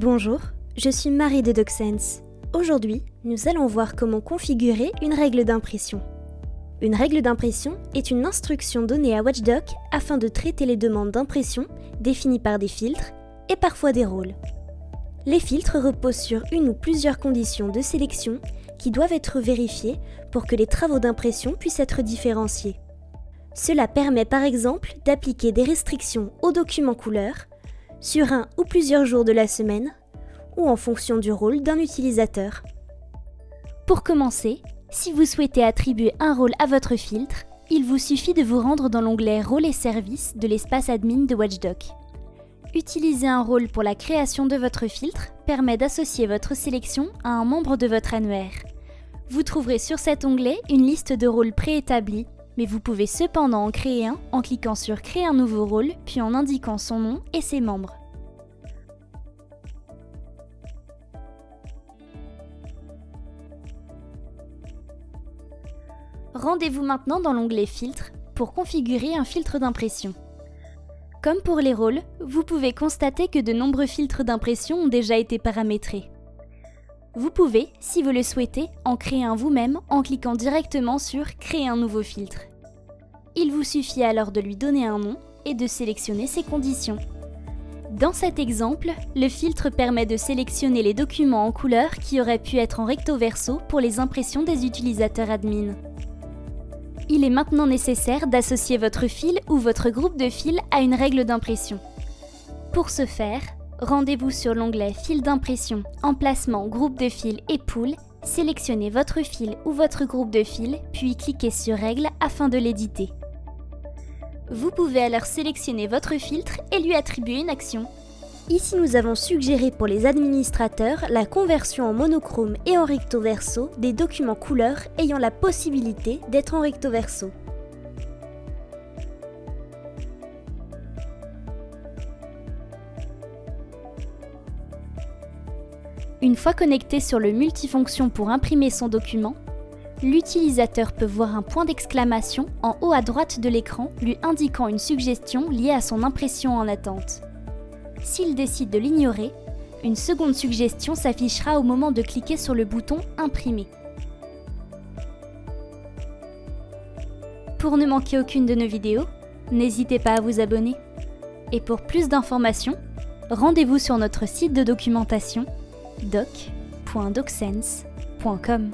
Bonjour, je suis Marie de DocSense. Aujourd'hui, nous allons voir comment configurer une règle d'impression. Une règle d'impression est une instruction donnée à Watchdog afin de traiter les demandes d'impression définies par des filtres et parfois des rôles. Les filtres reposent sur une ou plusieurs conditions de sélection qui doivent être vérifiées pour que les travaux d'impression puissent être différenciés. Cela permet par exemple d'appliquer des restrictions aux documents couleurs sur un ou plusieurs jours de la semaine ou en fonction du rôle d'un utilisateur. Pour commencer, si vous souhaitez attribuer un rôle à votre filtre, il vous suffit de vous rendre dans l'onglet Rôles et services de l'espace admin de Watchdog. Utiliser un rôle pour la création de votre filtre permet d'associer votre sélection à un membre de votre annuaire. Vous trouverez sur cet onglet une liste de rôles préétablis, mais vous pouvez cependant en créer un en cliquant sur Créer un nouveau rôle, puis en indiquant son nom et ses membres. Rendez-vous maintenant dans l'onglet Filtres pour configurer un filtre d'impression. Comme pour les rôles, vous pouvez constater que de nombreux filtres d'impression ont déjà été paramétrés. Vous pouvez, si vous le souhaitez, en créer un vous-même en cliquant directement sur « Créer un nouveau filtre ». Il vous suffit alors de lui donner un nom et de sélectionner ses conditions. Dans cet exemple, le filtre permet de sélectionner les documents en couleur qui auraient pu être en recto verso pour les impressions des utilisateurs admin. Il est maintenant nécessaire d'associer votre fil ou votre groupe de fils à une règle d'impression. Pour ce faire, rendez-vous sur l'onglet Fil d'impression, Emplacement, Groupe de fils et Pool, sélectionnez votre fil ou votre groupe de fils, puis cliquez sur Règles afin de l'éditer. Vous pouvez alors sélectionner votre filtre et lui attribuer une action. Ici, nous avons suggéré pour les administrateurs la conversion en monochrome et en recto verso des documents couleurs ayant la possibilité d'être en recto verso. Une fois connecté sur le multifonction pour imprimer son document, l'utilisateur peut voir un point d'exclamation en haut à droite de l'écran lui indiquant une suggestion liée à son impression en attente. S'il décide de l'ignorer, une seconde suggestion s'affichera au moment de cliquer sur le bouton « Imprimer ». Pour ne manquer aucune de nos vidéos, n'hésitez pas à vous abonner. Et pour plus d'informations, rendez-vous sur notre site de documentation doc.docsense.com.